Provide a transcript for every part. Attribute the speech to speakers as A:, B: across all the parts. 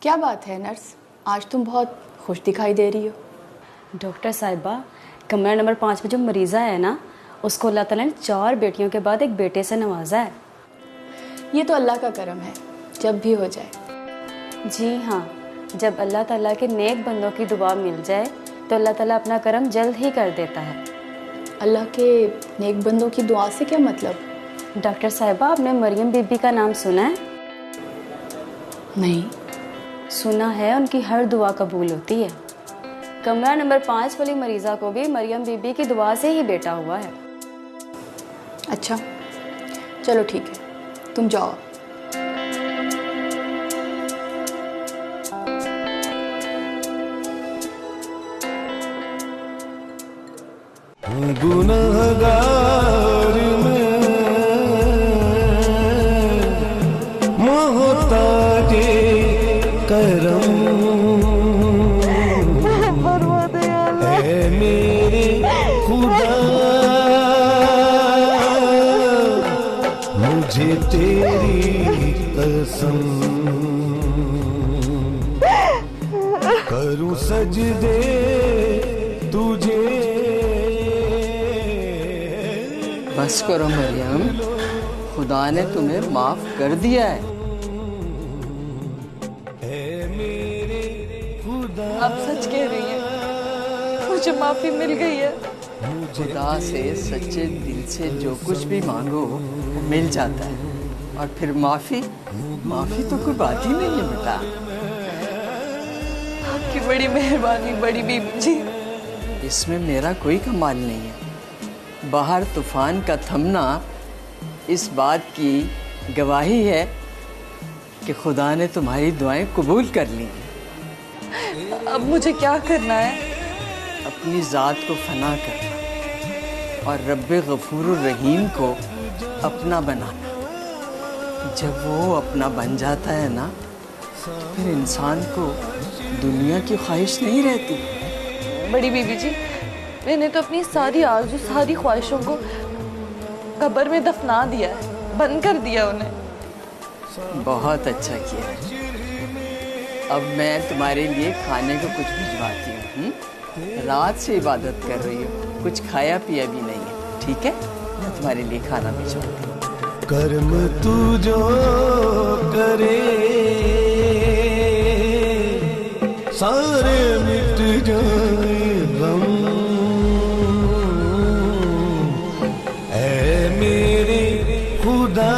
A: क्या बात है नर्स, आज तुम बहुत खुश दिखाई दे रही हो।
B: डॉक्टर साहिबा, कमरा नंबर 5 में जो मरीज़ा है ना, उसको अल्लाह ताला ने 4 बेटियों के बाद एक बेटे से नवाजा है।
A: ये तो अल्लाह का करम है, जब भी हो जाए।
B: जी हाँ, जब अल्लाह ताला के नेक बंदों की दुआ मिल जाए तो अल्लाह ताला अपना करम जल्द ही कर देता है।
A: अल्लाह के नेक बंदों की दुआ से क्या मतलब?
B: डॉक्टर साहिबा, आपने मरियम बीबी का नाम सुना है?
A: नहीं।
B: सुना है, उनकी हर दुआ कबूल होती है। कमरा नंबर 5 वाली मरीज़ा को भी मरियम बीबी की दुआ से ही बेटा हुआ है।
A: अच्छा, चलो ठीक है, तुम जाओ।
C: गुनहगार में मोहताजे करम है मेरे खुदा, मुझे तेरी कसम करूं सजदे तुझे।
D: बस करो मरियम, खुदा ने तुम्हें माफ कर दिया है।
E: आप सच कह रही हैं, मुझे माफी मिल गई है।
D: खुदा से सच्चे दिल से जो कुछ भी मांगो वो मिल जाता है। और फिर माफी तो कोई बात ही नहीं है बेटा।
E: आपकी बड़ी मेहरबानी बड़ी बीबी जी।
D: इसमें मेरा कोई कमाल नहीं है। बाहर तूफान का थमना इस बात की गवाही है कि खुदा ने तुम्हारी दुआएं कबूल कर ली।
E: अब मुझे क्या करना है?
D: अपनी ज़ात को फना करना और रब्बे गफूर रहीम को अपना बनाना। जब वो अपना बन जाता है ना, तो फिर इंसान को दुनिया की ख्वाहिश नहीं रहती।
E: बड़ी बीबी जी, मैंने तो अपनी सारी आरज़ू सारी ख्वाहिशों को कब्र में दफना दिया है, बंद कर दिया उन्हें।
D: बहुत अच्छा किया है। अब मैं तुम्हारे लिए खाने को कुछ भिजवाती हूँ। रात से इबादत कर रही हो, कुछ खाया पिया भी नहीं है, ठीक है? मैं तुम्हारे लिए खाना भिजवाती हूँ।
C: कर्म तू जो करे सारे मिट जाए गम, ऐ मेरे खुदा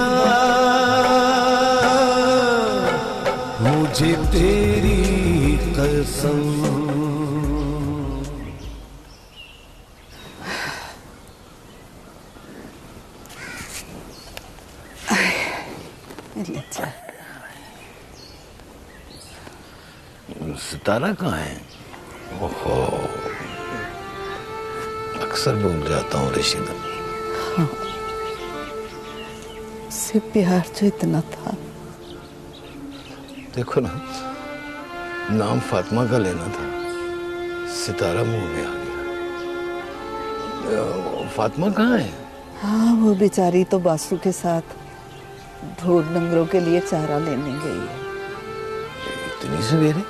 C: मुझे तेरी कसम। सितारा कहाँ है? ओहो, अक्सर भूल जाता हूँ रशीदा।
F: हाँ, उससे प्यार जो इतना था।
C: देखो ना, नाम फातिमा का लेना था, सितारा मुंह में आ गया। फातिमा कहाँ है?
F: हाँ, वो बेचारी तो बासु के साथ ढोर डंगरों के लिए चारा लेने गई है।
C: इतनी सवेरे?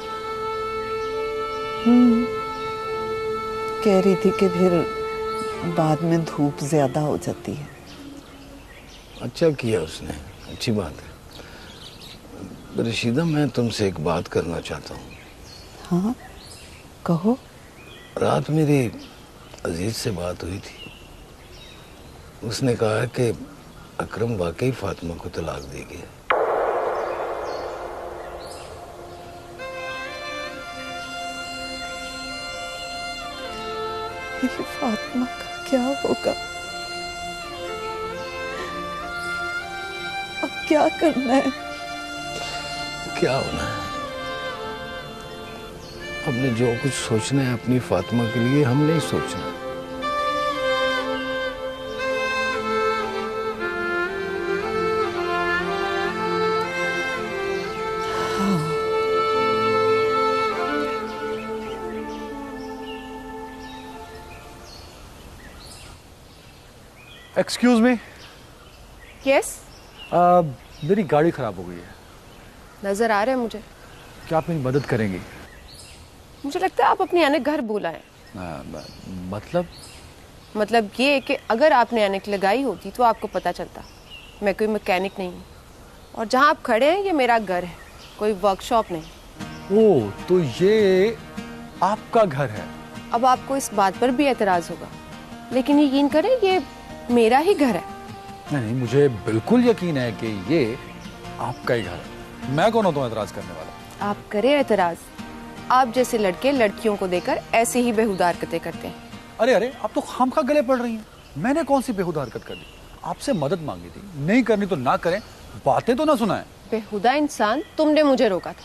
F: कह रही थी कि फिर बाद में धूप ज्यादा हो जाती है।
C: अच्छा किया उसने, अच्छी बात है। रशीदा, मैं तुमसे एक बात करना चाहता हूँ।
F: हाँ, कहो।
C: रात मेरी अजीज से बात हुई थी। उसने कहा कि अकरम वाकई फातिमा को तलाक देगी।
F: मेरी फातिमा का क्या होगा? अब क्या करना है?
C: क्या होना है? हमने जो कुछ सोचना है अपनी फातिमा के लिए, हम नहीं सोचना।
G: Excuse me.
A: यस,
G: मेरी गाड़ी खराब हो गई है।
A: नजर आ रहा है मुझे।
G: क्या आप मेरी मदद करेंगी?
H: मुझे लगता है आप अपनी ऐनक घर भूल आए। मतलब ये कि अगर आपने ऐनक लगाई होती तो आपको पता चलता। मैं कोई मैकेनिक नहीं हूँ और जहाँ आप खड़े हैं ये मेरा घर है, कोई वर्कशॉप नहीं।
G: ओह, तो ये आपका घर है?
H: अब आपको इस बात पर भी एतराज होगा, लेकिन यकीन करें ये मेरा ही घर है।
G: नहीं, मुझे बिल्कुल यकीन है कि ये आपका ही घर है। मैं कौन होता हूँ एतराज करने वाला?
H: आप करें एतराज। आप जैसे लड़के लड़कियों को देकर ऐसे ही बेहुदा हरकतें करते हैं।
G: अरे आप तो खामखा गले पड़ रही हैं। मैंने कौन सी बेहुदा हरकत कर दी? आपसे मदद मांगी थी, नहीं करनी तो ना करें, बातें तो ना सुनाएं।
H: बेहुदा इंसान तुमने मुझे रोका था।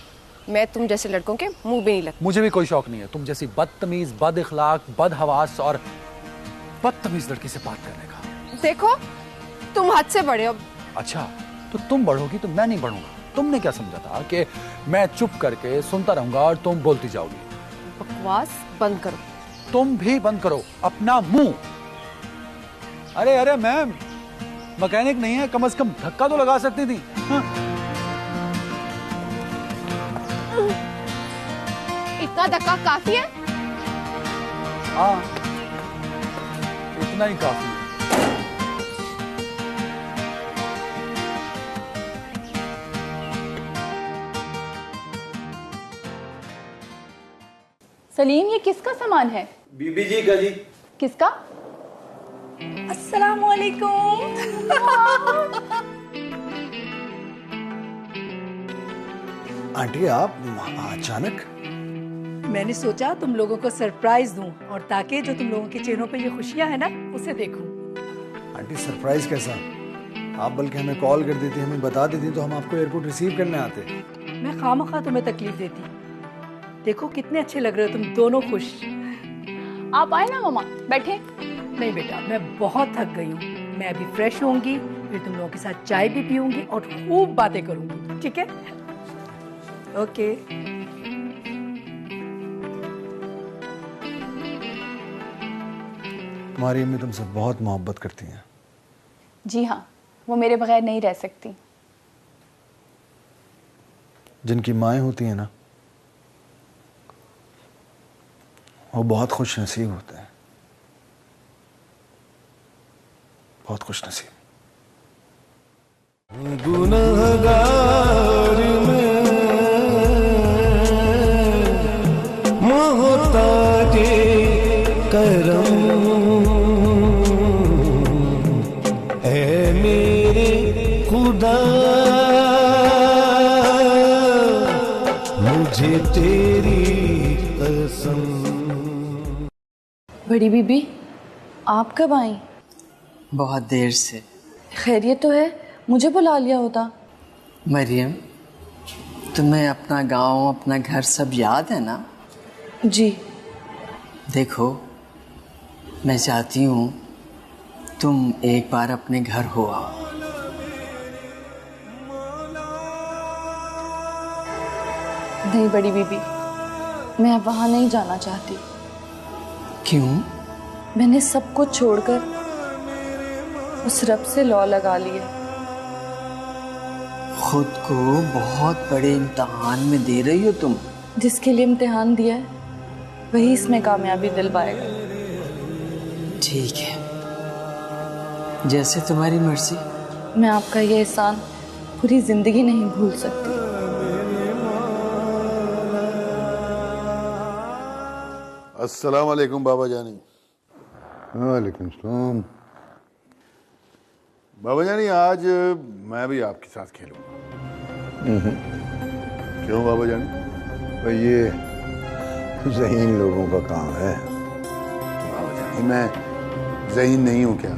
H: मैं तुम जैसे लड़कों के मुंह भी नहीं लगती।
G: मुझे भी कोई शौक नहीं है तुम जैसी बदतमीज, बद इखलाक, बदहवास और बदतमीज लड़की से बात करने का।
H: देखो तुम हद से बड़े हो।
G: अच्छा, तो तुम बढ़ोगी तो मैं नहीं बढ़ूंगा। तुमने क्या समझा था कि मैं चुप करके सुनता रहूंगा और तुम बोलती जाओगी?
H: बकवास बंद करो।
G: तुम भी बंद करो अपना मुंह। अरे मैं मैकेनिक नहीं है, कम से कम धक्का तो लगा सकती थी। हाँ?
H: इतना धक्का काफी है?
G: हाँ, इतना ही काफी है।
A: सलीम, ये किसका सामान है?
I: बीबी जी का। जी
A: किसका? अस्सलाम वालेकुम।
I: आंटी, आप अचानक?
J: मैंने सोचा तुम लोगों को सरप्राइज दूं और ताकि जो तुम लोगों के चेहरों पे ये खुशियां है ना उसे देखूं।
I: आंटी, सरप्राइज कैसा? आप बल्कि हमें कॉल कर देती, हमें बता देती तो हम आपको एयरपोर्ट रिसीव करने आते।
J: मैं खामखा तुम्हें तकलीफ देती। देखो कितने अच्छे लग रहे हो तुम दोनों, खुश।
A: आप आए ना मम्मा, बैठे।
J: नहीं बेटा, मैं बहुत थक गई हूँ। मैं अभी फ्रेश होंगी, फिर तुम लोगों के साथ चाय भी पीऊंगी और खूब बातें करूंगी, ठीक है? ओके।
I: हमारी अम्मी तुमसे बहुत मोहब्बत करती हैं।
A: जी हाँ, वो मेरे बगैर नहीं रह सकती।
I: जिनकी माएँ होती हैं ना, वो बहुत खुश नसीब होते हैं, बहुत खुश नसीब।
K: गुनहगार में मोहताजे करम है मेरे खुदा, मुझे तेरी कसम।
B: बड़ी बीबी, आप कब आई?
D: बहुत देर से।
B: खैरियत तो है, मुझे बुला लिया होता।
D: मरियम, तुम्हें अपना गांव, अपना घर सब याद है ना?
B: जी।
D: देखो, मैं चाहती हूँ तुम एक बार अपने घर हो आओ।
B: नहीं बड़ी बीबी, मैं अब वहाँ नहीं जाना चाहती।
D: क्यों?
B: मैंने सब कुछ छोड़कर उस रब से लौ लगा ली है।
D: खुद को बहुत बड़े इम्तिहान में दे रही हो तुम।
B: जिसके लिए इम्तिहान दिया है वही इसमें कामयाबी दिलवाएगा।
D: ठीक है, जैसे तुम्हारी मर्जी।
B: मैं आपका ये एहसान पूरी जिंदगी नहीं भूल सकती।
L: अस्सलाम वालेकुम बाबा जानी। वालेकुम सलाम। बाबा जानी, आज मैं भी आपके साथ खेलूंगा। क्यों बाबा जानी?
C: भाई ये ज़हीन लोगों का काम है।
L: बाबा जानी, मैं ज़हीन नहीं हूँ क्या?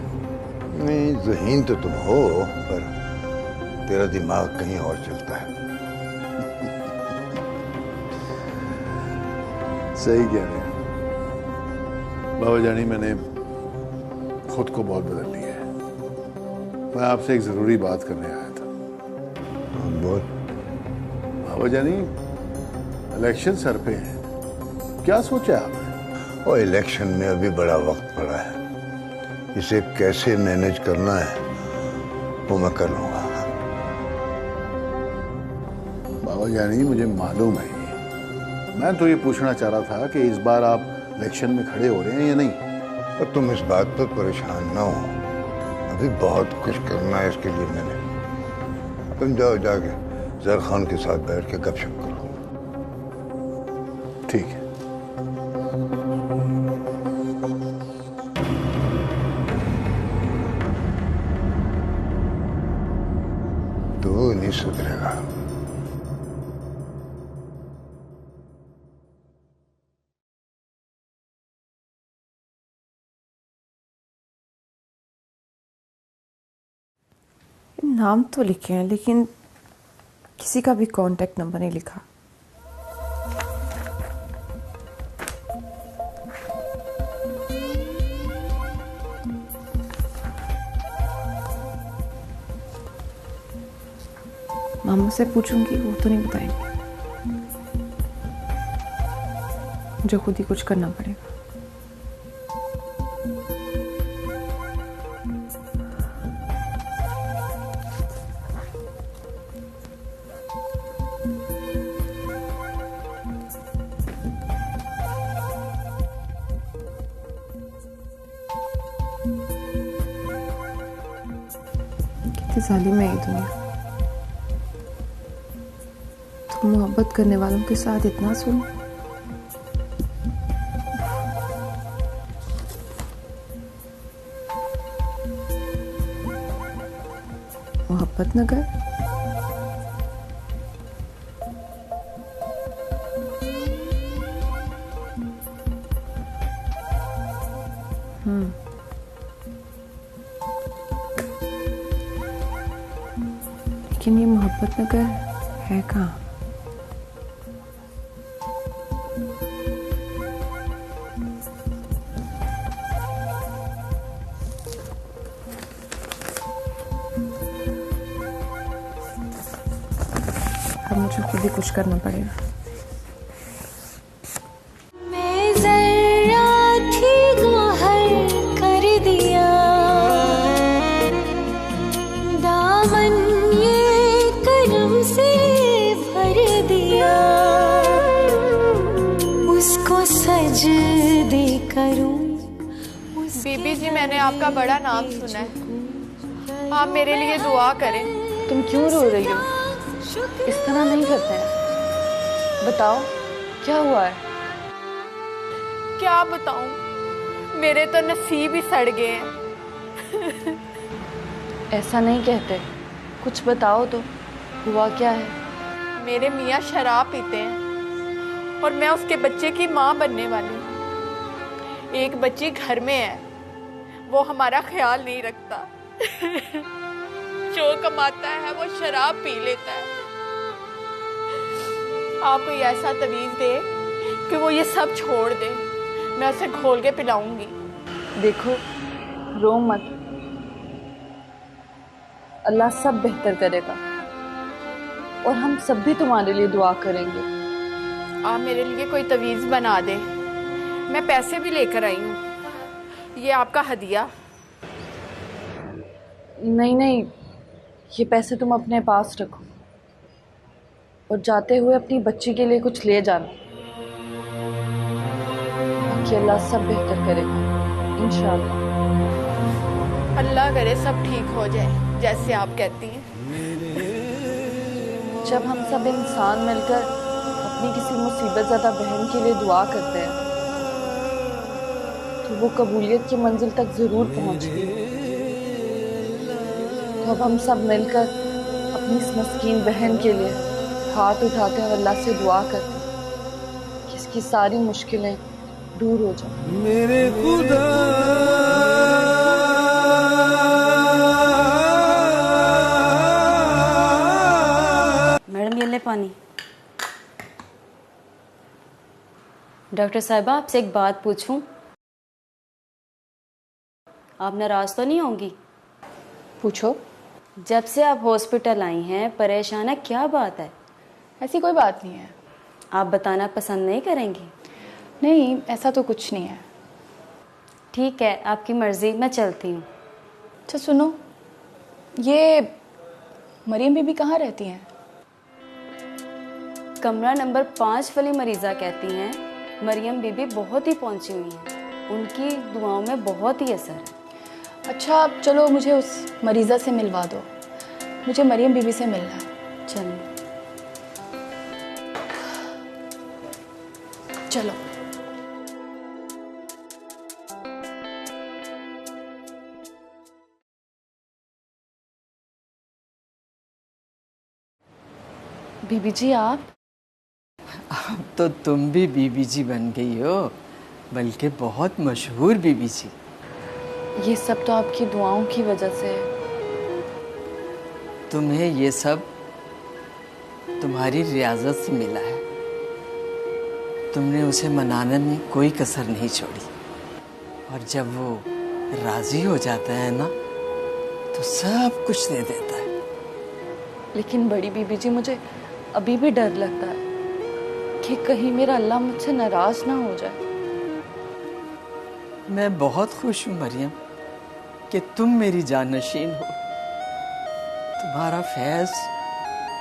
C: नहीं, ज़हीन तो तुम हो, पर तेरा दिमाग कहीं और चलता है।
L: सही कह रहे हैं बाबा जानी, मैंने खुद को बहुत बदल लिया है। मैं आपसे एक जरूरी बात करने आया था।
C: बोल।
L: बाबा जानी, इलेक्शन सर पे है, क्या सोचा आपने?
C: और इलेक्शन में अभी बड़ा वक्त पड़ा है, इसे कैसे मैनेज करना है वो मैं कर लूंगा।
L: बाबा जानी, मुझे मालूम है मैं तो ये पूछना चाह रहा था कि इस बार आप इलेक्शन में खड़े हो रहे हैं या नहीं।
M: तो तुम इस बात पर परेशान ना हो, अभी बहुत कुछ करना है इसके लिए मैंने। तुम जाओ जाके ज़र खान के साथ बैठ के गपशप करो।
L: ठीक है।
M: तो नहीं सुधरेगा।
H: नाम तो लिखे हैं लेकिन किसी का भी कांटेक्ट नंबर नहीं लिखा। मामा से पूछूंगी, वो तो नहीं बताएंगे। मुझे खुद ही कुछ करना पड़ेगा। कितनी जालिम है ये दुनिया। तुम मोहब्बत करने वालों के साथ इतना सुन। मोहब्बत न कर। लेकिन ये मोहब्बत नगर है कहाँ? अब मुझे खुद ही कुछ करना पड़ेगा।
A: बीबी जी, मैंने आपका बड़ा नाम सुना है, आप मेरे लिए दुआ करें।
B: तुम क्यों रो रही हो? इस तरह नहीं करते हैं। बताओ क्या हुआ है?
A: क्या बताऊं, मेरे तो नसीब ही सड़ गए हैं।
B: ऐसा नहीं कहते, कुछ बताओ तो, हुआ क्या है?
A: मेरे मियाँ शराब पीते हैं और मैं उसके बच्चे की माँ बनने वाली हूँ। एक बच्ची घर में है, वो हमारा ख्याल नहीं रखता। जो कमाता है वो शराब पी लेता है। आप कोई ऐसा तवीज़ दे कि वो ये सब छोड़ दे, मैं उसे घोल के पिलाऊंगी।
B: देखो, रो मत, अल्लाह सब बेहतर करेगा और हम सब भी तुम्हारे लिए दुआ करेंगे।
A: आप मेरे लिए कोई तवीज़ बना दे, मैं पैसे भी लेकर आई हूँ, ये आपका हदिया।
B: नहीं नहीं, ये पैसे तुम अपने पास रखो और जाते हुए अपनी बच्ची के लिए कुछ ले जाना। कि अल्लाह सब बेहतर करेगा इंशाअल्लाह।
A: अल्लाह करे सब ठीक हो जाए जैसे आप कहती हैं।
B: जब हम सब इंसान मिलकर अपनी किसी मुसीबत ज़्यादा बहन के लिए दुआ करते हैं तो वो कबूलियत की मंजिल तक ज़रूर पहुंचती है। तो अब हम सब मिलकर अपनी इस मस्कीन बहन के लिए हाथ उठाते हैं और अल्लाह से दुआ करते हैं कि इसकी सारी मुश्किलें दूर हो जाए।
K: मेरे खुदा
B: मैडम, ये ले पानी। डॉक्टर साहिबा, आपसे एक बात पूछूं? आप नाराज तो नहीं होंगी?
A: पूछो।
B: जब से आप हॉस्पिटल आई हैं, परेशान है, क्या बात है?
A: ऐसी कोई बात नहीं है।
B: आप बताना पसंद नहीं करेंगी?
A: नहीं, ऐसा तो कुछ नहीं है।
B: ठीक है, आपकी मर्जी, मैं चलती हूँ।
A: अच्छा सुनो, ये मरियम बीबी कहाँ रहती हैं?
N: कमरा नंबर 5 वाली मरीज़ा कहती हैं मरियम बीबी बहुत ही पहुंची हुई हैं, उनकी दुआओं में बहुत ही असर है।
O: अच्छा चलो मुझे उस मरीज़ा से मिलवा दो, मुझे मरियम बीबी से मिलना है।
N: चलो
O: चलो।
E: बीबी जी आप?
D: अब तो तुम भी बीबी जी बन गई हो, बल्कि बहुत मशहूर बीबी जी।
E: ये सब तो आपकी दुआओं की वजह से है।
D: तुम्हें ये सब तुम्हारी रियाजत से मिला है। तुमने उसे मनाने में कोई कसर नहीं छोड़ी, और जब वो राजी हो जाता है ना तो सब कुछ दे देता है।
E: लेकिन बड़ी बीबी जी मुझे अभी भी डर लगता है कि कहीं मेरा अल्लाह मुझसे नाराज ना हो जाए।
D: मैं बहुत खुश हूँ मरियम कि तुम मेरी जानशीन हो। तुम्हारा फैज़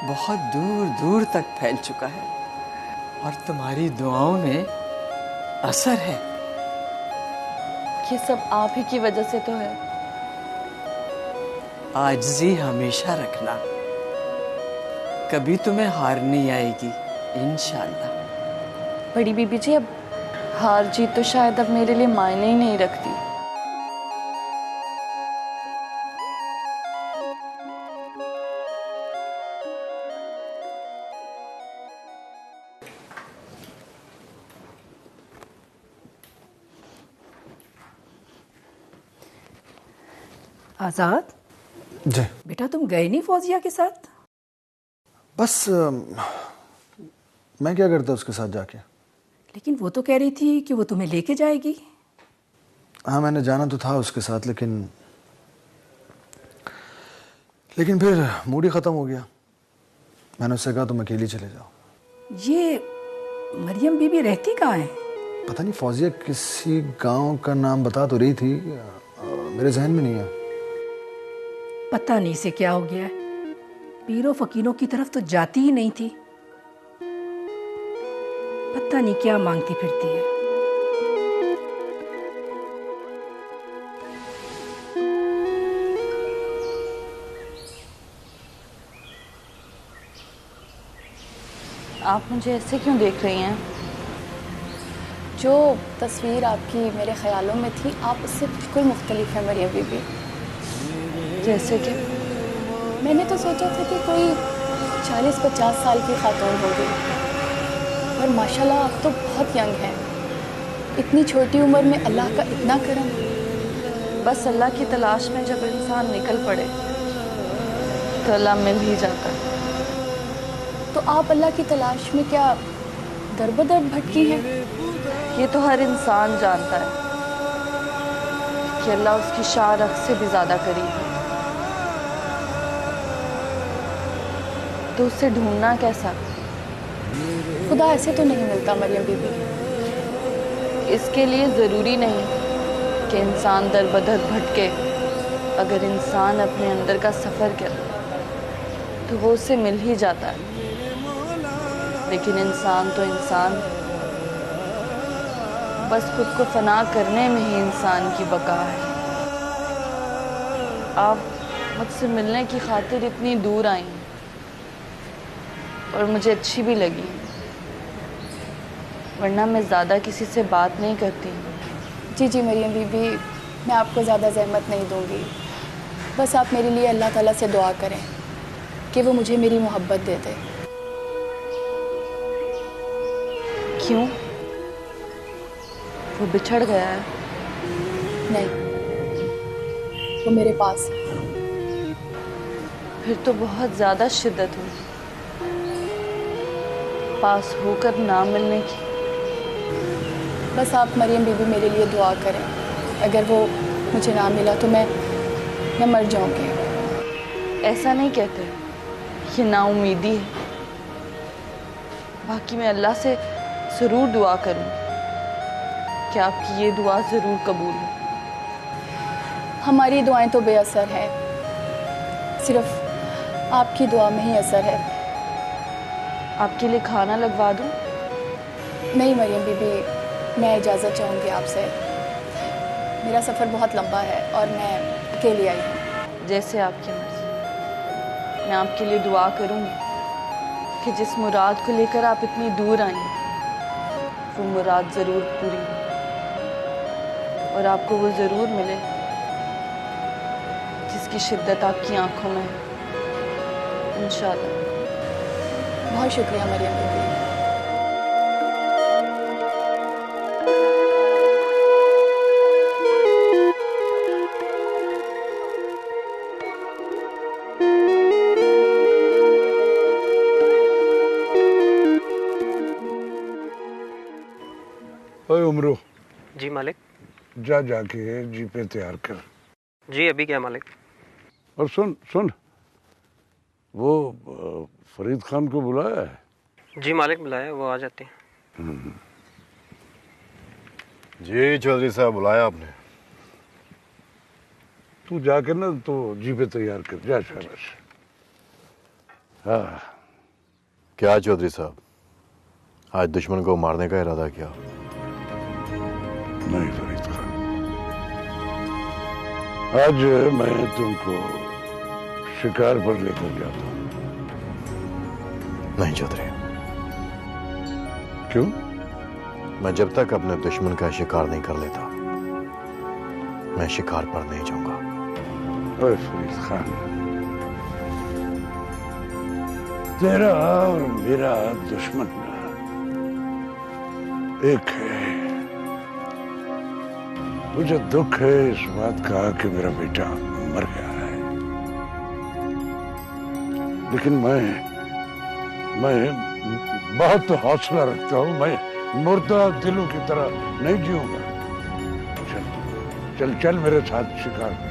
D: बहुत दूर दूर तक फैल चुका है और तुम्हारी दुआओं में असर है।
E: ये सब आप ही की वजह से तो है।
D: आजिज़ी हमेशा रखना, कभी तुम्हें हार नहीं आएगी इंशाअल्लाह।
E: बड़ी बीबी जी अब हार जीत तो शायद अब मेरे लिए मायने ही नहीं रखती।
J: आजाद
I: जी
J: बेटा, तुम गए नहीं फौजिया के साथ?
I: बस मैं क्या करता उसके साथ जाके।
J: लेकिन वो तो कह रही थी कि वो तुम्हें लेके जाएगी।
I: हाँ मैंने जाना तो था उसके साथ, लेकिन फिर मूड ही ख़त्म हो गया। मैंने उससे कहा तुम अकेली चले जाओ।
J: ये मरियम बीबी रहती कहाँ है?
I: पता नहीं, फौजिया किसी गांव का नाम बता तो रही थी, मेरे जहन में नहीं है।
J: पता नहीं इसे क्या हो गया है, पीरों फकीरों की तरफ तो जाती ही नहीं थी। पता नहीं क्या मांगती फिरती है।
E: आप मुझे ऐसे क्यों देख रही हैं?
O: जो तस्वीर आपकी मेरे ख्यालों में थी, आप उससे बिल्कुल मुख्तलिफ है मरियम बीबी।
E: जैसे कि
O: मैंने तो सोचा था कि कोई 40-50 साल की खातून होगी, और माशाल्लाह आप तो बहुत यंग हैं। इतनी छोटी उम्र में अल्लाह का इतना करम।
E: बस अल्लाह की तलाश में जब इंसान निकल पड़े तो अल्लाह मिल ही जाता है।
O: तो आप अल्लाह की तलाश में क्या दर-बदर भटकी हैं?
E: ये तो हर इंसान जानता है कि अल्लाह उसकी शाह से भी ज़्यादा करीब है, तो उसे ढूंढना कैसा?
O: खुदा ऐसे तो नहीं मिलता मरियम बीबी।
E: इसके लिए ज़रूरी नहीं कि इंसान दर बदर भटके। अगर इंसान अपने अंदर का सफ़र करे तो वो उसे मिल ही जाता है। लेकिन इंसान तो इंसान, बस खुद को फना करने में ही इंसान की बका है। आप मुझसे मिलने की खातिर इतनी दूर आई और मुझे अच्छी भी लगी, वरना मैं ज़्यादा किसी से बात नहीं करती।
O: जी जी मरियम बीबी, मैं आपको ज़्यादा ज़हमत नहीं दूंगी। बस आप मेरे लिए अल्लाह ताला से दुआ करें कि वो मुझे मेरी मोहब्बत दे दे।
E: क्यों? वो बिछड़ गया है?
O: नहीं, वो मेरे पास है।
E: फिर तो बहुत ज़्यादा शिद्दत हुई पास होकर ना मिलने की।
O: बस आप मरियम बीबी मेरे लिए दुआ करें। अगर वो मुझे ना मिला तो मैं मर जाऊंगी।
E: ऐसा नहीं कहते, ये नाउमीदी है। बाकी मैं अल्लाह से ज़रूर दुआ करूँ कि आपकी ये दुआ ज़रूर कबूल हो।
O: हमारी दुआएं तो बेअसर हैं, सिर्फ आपकी दुआ में ही असर है।
E: आपके लिए खाना लगवा दूं?
O: नहीं मरियम बीबी, मैं इजाज़त चाहूँगी आपसे। मेरा सफ़र बहुत लंबा है और मैं अकेली आई हूँ।
E: जैसे आपकी मर्जी। मैं आपके लिए दुआ करूँगी कि जिस मुराद को लेकर आप इतनी दूर आई हैं वो मुराद ज़रूर पूरी हो और आपको वो ज़रूर मिले जिसकी शिद्दत आपकी आंखों में है, इंशाअल्लाह।
O: बहुत शुक्रिया मरियम बीबी।
M: ओए उमरो।
P: जी मालिक।
M: जाके जीपे तैयार कर।
P: जी अभी क्या मालिक।
M: और सुन सुन, वो फरीद खान को बुलाया है?
P: जी मालिक बुलाया, वो आ जाते हैं।
Q: जी चौधरी साहब बुलाया आपने।
M: तू जाकर ना तो जीपे तैयार कर, जा शाबाश। हाँ
Q: क्या चौधरी साहब, आज दुश्मन को मारने का इरादा किया?
M: नहीं फरीद खान, आज मैं तुमको शिकार पर लेकर जाता हूँ।
Q: नहीं चौधरी।
M: क्यों?
Q: मैं जब तक अपने दुश्मन का शिकार नहीं कर लेता मैं शिकार पर नहीं जाऊंगा।
M: ओए फरीद खान, तेरा और मेरा दुश्मन एक है। मुझे दुख है इस बात का कि मेरा बेटा मर गया है, लेकिन मैं बहुत हौसला रखता हूं। मैं मुर्दा दिलों की तरह नहीं जीऊंगा। चल चल चल मेरे साथ शिकार में।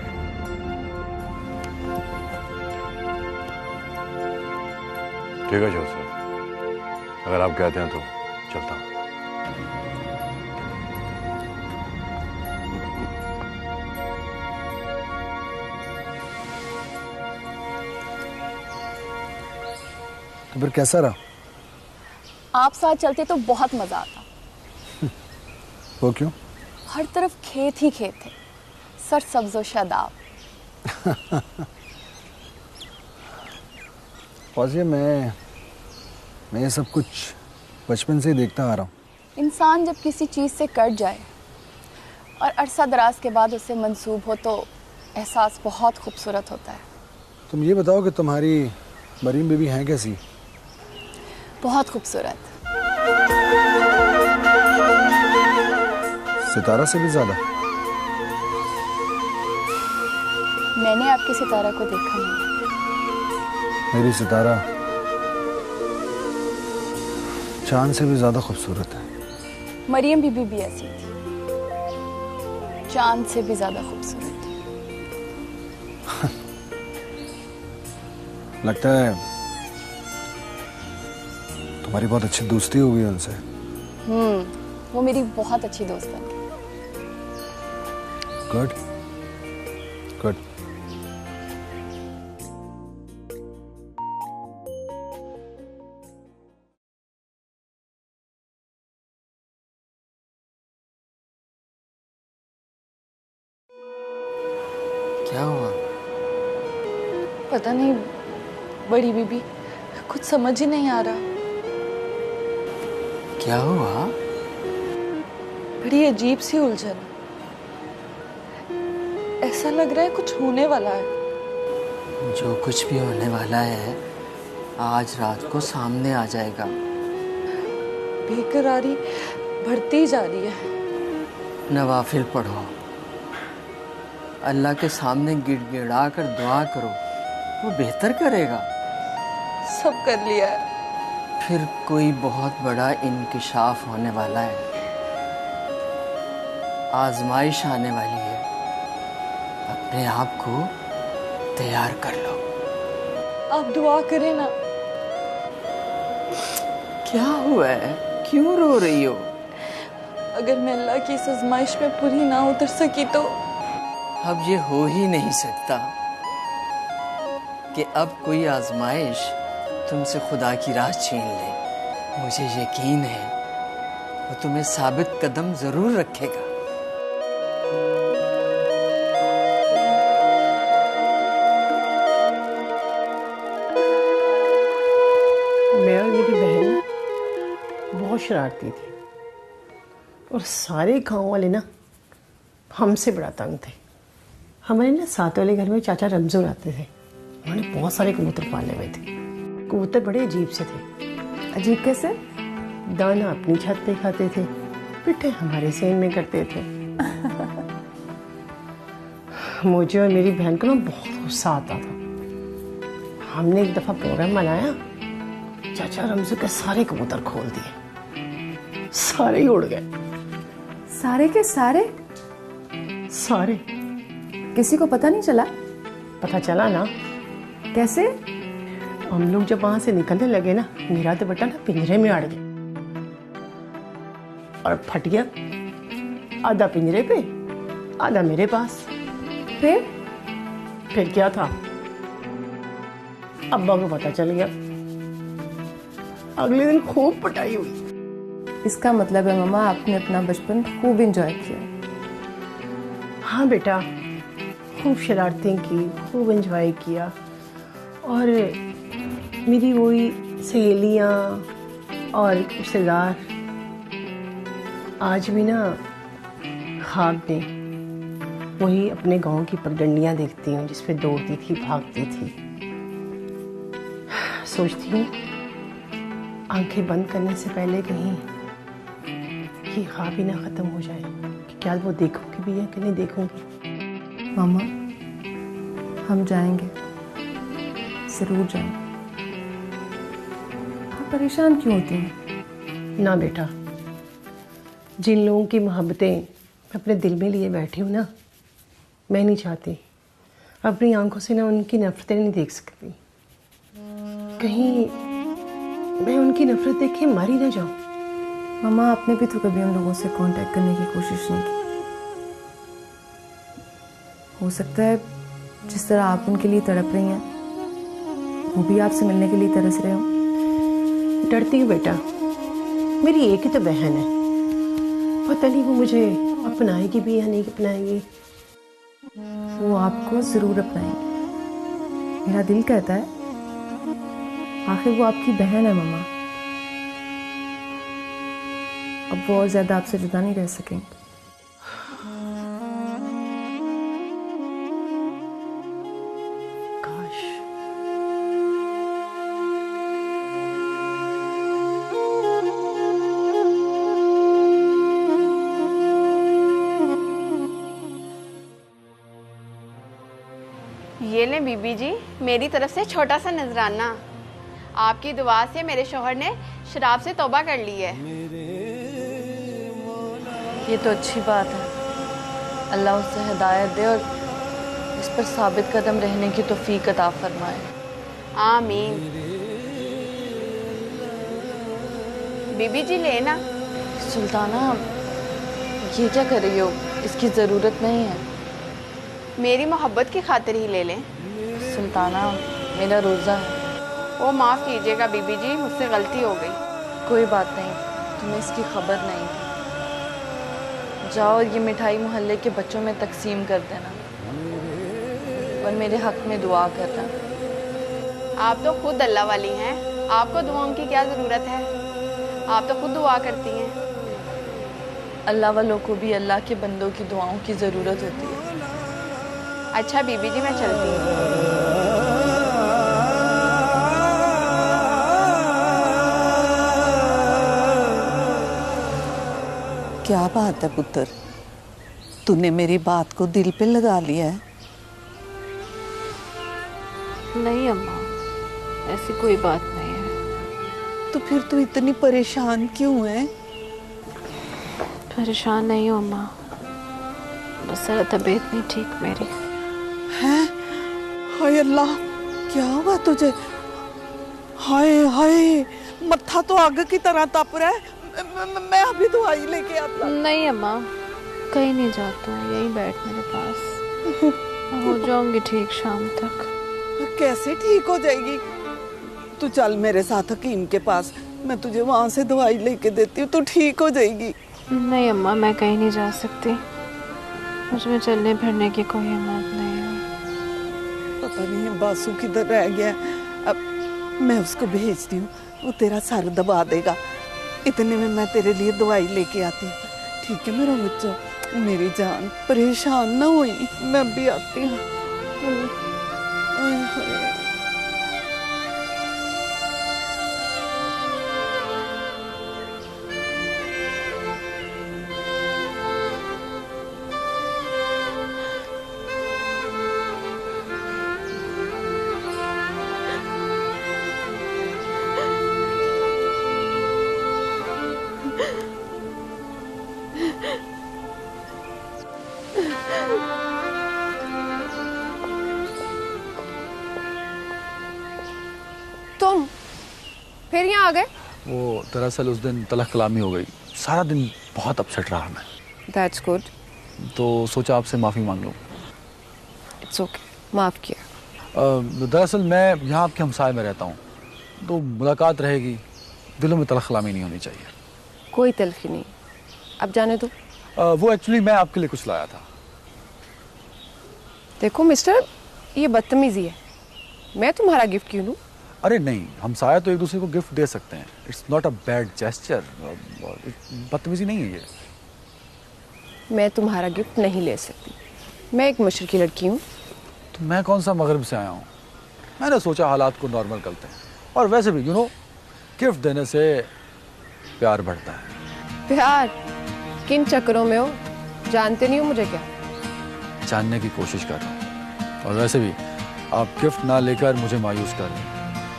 Q: ठीक है चौधरी साहब, अगर आप कहते हैं तो चलता हूं।
I: तो फिर कैसा रहा?
O: आप साथ चलते तो बहुत मजा आता।
I: वो क्यों?
O: हर तरफ खेत ही खेत थे, सरसब्ज और शादाब।
I: फौजिया, मैं ये सब कुछ बचपन से ही देखता आ रहा हूँ।
O: इंसान जब किसी चीज़ से कट जाए और अरसा दराज के बाद उसे मंसूब हो तो एहसास बहुत खूबसूरत होता है।
I: तुम ये बताओ कि तुम्हारी मरीम बीबी हैं कैसी?
O: बहुत खूबसूरत।
I: सितारा से भी ज्यादा?
O: मैंने आपकी सितारा को देखा नहीं।
I: मेरी सितारा चांद से भी ज्यादा खूबसूरत है।
O: मरियम बीबी भी ऐसी थी, चांद से भी ज्यादा खूबसूरत।
I: लगता है तुम्हारी बहुत अच्छी दोस्ती हो गई उनसे।
O: वो मेरी बहुत अच्छी दोस्त है।
I: Good good.
D: क्या हुआ?
E: पता नहीं बड़ी बीबी, कुछ समझ ही नहीं आ रहा।
D: क्या हुआ?
E: बड़ी अजीब सी उलझन। ऐसा लग रहा है कुछ होने वाला है।
D: जो कुछ भी होने वाला है आज रात को सामने आ जाएगा।
E: बेकरारी बढ़ती जा रही है।
D: नवाफिल पढ़ो, अल्लाह के सामने गिड़गिड़ा कर दुआ करो, वो बेहतर करेगा।
E: सब कर लिया है।
D: फिर कोई बहुत बड़ा इंकिशाफ होने वाला है, आजमाइश आने वाली है। अपने आप को तैयार कर लो।
E: आप दुआ करें ना।
D: क्या हुआ है? क्यों रो रही हो?
E: अगर मैं अल्लाह की इस आजमाइश में पूरी ना उतर सकी तो?
D: अब ये हो ही नहीं सकता कि अब कोई आजमाइश तुमसे खुदा की राह छीन ले। मुझे यकीन है वो तुम्हें साबित कदम जरूर रखेगा।
R: मैं और मेरी बहन बहुत शरारती थी और सारे गांव वाले ना हमसे बड़ा तंग थे। हमारे ना साथ वाले घर में चाचा रमजू रहते थे। उन्होंने बहुत सारे कबूतर पाले हुए थे। कबूतर बड़े अजीब से थे।
H: अजीब कैसे?
R: दाना अपनी छत पे खाते थे, पिट्ठे हमारे सेन में करते थे। मुझे और मेरी बहन को ना बहुत गुस्सा आता था। हमने एक दफा प्रोग्राम बनाया, चाचा रमजू के सारे कबूतर खोल दिए, सारे ही उड़ गए।
H: सारे के सारे?
R: सारे।
H: किसी को पता नहीं चला?
R: पता चला ना।
H: कैसे?
R: हम लोग जब वहां से निकलने लगे ना, मेरा दुपट्टा ना पिंजरे में अड़ गया और फट गया। आधा पिंजरे पे, आधा मेरे पास। फिर क्या था, अब्बा को पता चल गया। अगले दिन खूब पिटाई हुई।
H: इसका मतलब है मामा आपने अपना बचपन खूब एंजॉय किया।
R: हाँ बेटा, खूब शरारतें की, खूब एंजॉय किया। और मेरी वही सहेलियाँ और रिश्तेदार आज भी ना ख्वाब में वही अपने गांव की पगडंडियाँ देखती हूँ जिस पे दौड़ती थी, भागती थी। सोचती हूँ आंखें बंद करने से पहले कहीं ये ख्वाब ही ना ख़त्म हो जाए कि क्या वो देखूँगी भी है कि नहीं देखूँगी।
H: मामा हम जाएंगे, जरूर जाएंगे। आप परेशान क्यों होती हैं?
R: ना बेटा, जिन लोगों की मोहब्बतें मैं अपने दिल में लिए बैठी हूँ ना, मैं नहीं चाहती अपनी आंखों से ना उनकी नफरतें नहीं देख सकती। कहीं मैं उनकी नफरत देख के मर ही ना जाऊं।
H: मामा आपने भी तो कभी उन लोगों से कांटेक्ट करने की कोशिश नहीं की। हो सकता है जिस तरह आप उनके लिए तड़प रही हैं वो भी आपसे मिलने के लिए तरस रहे हो।
R: डरती हूँ बेटा, मेरी एक ही तो बहन है, पता नहीं वो मुझे अपनाएगी भी या नहीं अपनाएगी।
H: वो आपको जरूर अपनाएंगे, मेरा दिल कहता है। आखिर वो आपकी बहन है मामा, अब वो और ज्यादा आपसे जुदा नहीं रह सकेंगे।
A: ये लें बीबी जी, मेरी तरफ से छोटा सा नजराना। आपकी दुआ से मेरे शौहर ने शराब से तौबा कर ली है।
E: ये तो अच्छी बात है। अल्लाह उसे हिदायत दे और इस पर साबित कदम रहने की तौफीक अता फरमाए।
A: आमीन। बीबी जी लेना।
E: सुल्ताना, ये क्या कर रही हो? इसकी ज़रूरत नहीं है।
A: मेरी मोहब्बत की खातिर ही ले लें।
E: सुल्ताना, मेरा रोज़ा है।
A: ओ माफ़ कीजिएगा बीबी जी, मुझसे गलती हो गई।
E: कोई बात नहीं, तुम्हें इसकी खबर नहीं थी। जाओ और ये मिठाई मोहल्ले के बच्चों में तकसीम कर देना और मेरे हक में दुआ करना।
A: आप तो खुद अल्लाह वाली हैं, आपको दुआओं की क्या ज़रूरत है? आप तो खुद दुआ करती हैं।
E: अल्लाह वालों को भी अल्लाह के बंदों की दुआओं की ज़रूरत होती है।
A: अच्छा बीबी जी, मैं चलती हूँ।
F: क्या बात है पुत्र, तूने मेरी बात को दिल पे लगा लिया है?
E: नहीं अम्मा, ऐसी कोई बात नहीं है।
F: तो फिर तू इतनी परेशान क्यों है?
E: परेशान नहीं हूँ अम्मा, बस जरा तबीयत नहीं ठीक मेरी।
F: हैं? हाय अल्लाह, क्या हुआ तुझे? हाय हाय, मत्था तो आग की तरह तप रहा है। मैं अभी दवाई लेके आता।
E: नहीं अम्मा, कहीं नहीं जाता हूँ, यहीं बैठ मेरे पास। हो जाऊंगी ठीक शाम तक।
F: कैसे ठीक हो जाएगी? तू चल मेरे साथ हकीम के पास, मैं तुझे वहां से दवाई लेके देती हूँ, तू ठीक हो जाएगी।
S: नहीं अम्मा, मैं कहीं नहीं जा सकती, मुझमें चलने फिरने की कोई हिम्मत नहीं है।
F: पता नहीं बासु किधर रह गया। अब मैं उसको भेजती हूँ, वो तेरा सर दबा देगा। इतने में मैं तेरे लिए दवाई लेके आती हूँ, ठीक है मेरा बच्चा? मेरी जान परेशान ना हुई, मैं भी आती हूँ।
H: तुम फिर यहाँ आ गए?
G: वो दरअसल उस दिन तलख कलामी हो गई, सारा दिन बहुत अपसेट रहा मैं।
H: That's good.
G: तो सोचा आपसे माफ़ी मांग लूँ।
H: It's okay, माफ़ किया।
G: दरअसल मैं यहाँ आपके हमसाए में रहता हूँ, तो मुलाकात रहेगी, दिलों में तलख कलामी नहीं होनी चाहिए।
H: कोई तलखी नहीं, अब जाने दो।
G: वो एक्चुअली मैं आपके लिए कुछ लाया था।
H: देखो मिस्टर, ये बदतमीजी है, मैं तुम्हारा गिफ्ट क्यों लूँ?
G: अरे नहीं, हमसाया तो एक दूसरे को गिफ्ट दे सकते हैं, it's not a bad gesture, बदतमीजी नहीं है ये।
H: मैं तुम्हारा गिफ्ट नहीं ले सकती, मैं एक मशरकी लड़की हूँ।
G: तो मैं कौन सा मगरब से आया हूँ, मैंने सोचा हालात को नॉर्मल करते हैं, और वैसे भी गिफ्ट देने से प्यार बढ़ता है।
H: प्यार? किन चक्करों में हो, जानते नहीं हो मुझे क्या?
G: जानने की कोशिश कर रहा हूँ, और वैसे भी आप गिफ्ट ना लेकर मुझे मायूस कर रहे हैं,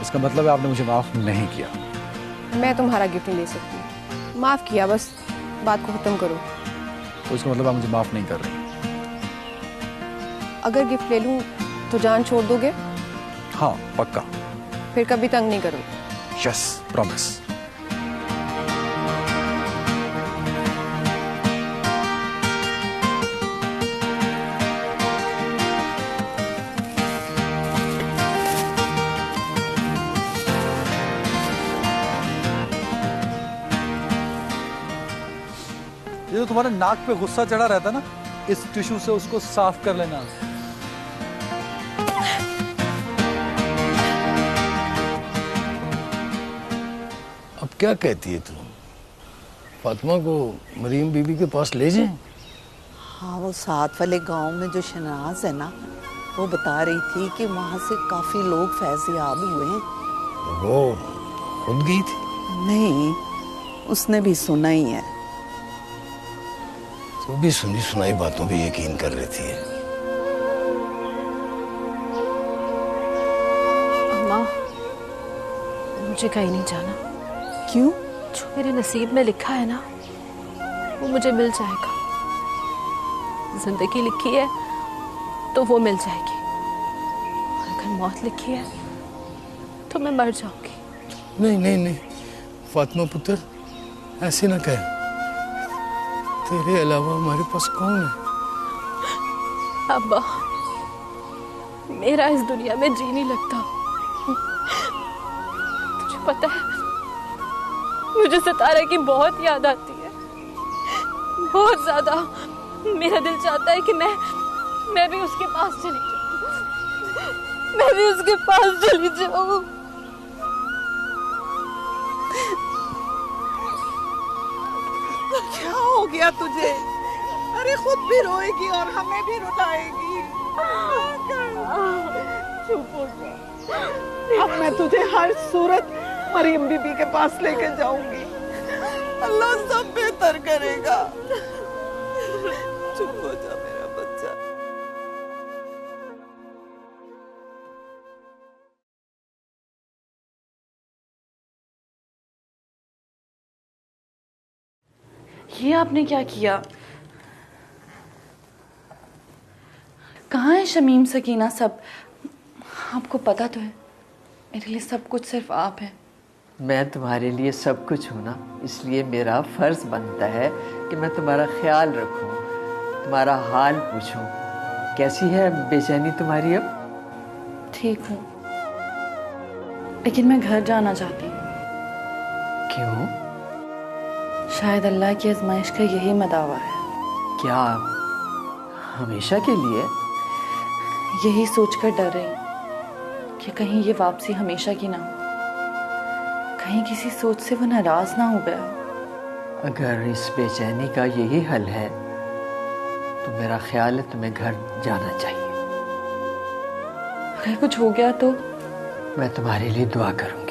G: इसका मतलब है आपने मुझे माफ़ नहीं किया।
H: मैं तुम्हारा गिफ्ट नहीं ले सकती, माफ़ किया, बस बात को ख़त्म करो।
G: तो इसका मतलब आप मुझे माफ़ नहीं कर रही?
H: अगर गिफ्ट ले लूँ तो जान छोड़ दोगे?
G: हाँ पक्का।
H: फिर कभी तंग नहीं करोगे?
G: Yes, promise. ये जो तुम्हारे नाक पे गुस्सा चढ़ा रहता है ना, इस टिश्यू से उसको साफ कर लेना।
C: अब क्या कहती है तू? फातिमा को मरीम बीबी के पास ले जाएं?
F: हाँ, वो साथ वाले गांव में जो शनाज है ना, वो बता रही थी कि वहाँ से काफी लोग फैज़याब हुए हैं।
C: वो खुद गई थी?
F: नहीं, उसने भी सुना ही है।
C: तो भी सुनी सुनाई बातों पे यकीन कर लेती है।
S: अम्मा, मुझे कहीं नहीं जाना।
F: क्यों?
S: जो मेरे नसीब में लिखा है ना, वो मुझे मिल जाएगा। जिंदगी लिखी है तो वो मिल जाएगी, और अगर मौत लिखी है तो मैं मर जाऊंगी।
C: नहीं नहीं नहीं फातिमा पुत्र, ऐसे ना कह। तेरे अलावा हमारे पास कौन है?
S: अब्बा, मेरा इस दुनिया में जी नहीं लगता। तुझे पता है, मुझे सितारे की बहुत याद आती है, बहुत ज्यादा। मेरा दिल चाहता है कि मैं भी उसके पास चली जाऊं, मैं भी उसके पास चली जाऊं।
F: क्या हो गया तुझे? अरे खुद भी रोएगी और हमें भी रुलाएगी। चुप हो जा। अब मैं तुझे हर सूरत मरियम बीबी के पास लेके जाऊंगी। अल्लाह सब बेहतर करेगा। चुप हो जा मेरा बच्चा।
B: ये आपने क्या किया? कहाँ है शमीम, सकीना? सब आपको पता तो है, मेरे लिए सब कुछ सिर्फ आप हैं।
D: मैं तुम्हारे लिए सब कुछ हूँ ना, इसलिए मेरा फर्ज बनता है कि मैं तुम्हारा ख्याल रखूँ, तुम्हारा हाल पूछूँ। कैसी है बेचैनी तुम्हारी अब?
B: ठीक हूँ, लेकिन मैं घर जाना चाहती हूँ।
D: क्यों?
E: शायद अल्लाह की आजमाइश का यही मदावा है।
D: क्या हमेशा के लिए?
E: यही सोचकर डर रही कि कहीं ये वापसी हमेशा की ना हो, कहीं किसी सोच से वो नाराज ना हो गया।
D: अगर इस बेचैनी का यही हल है तो मेरा ख्याल है तुम्हें घर जाना चाहिए।
E: अगर कुछ हो गया तो?
D: मैं तुम्हारे लिए दुआ करूँ।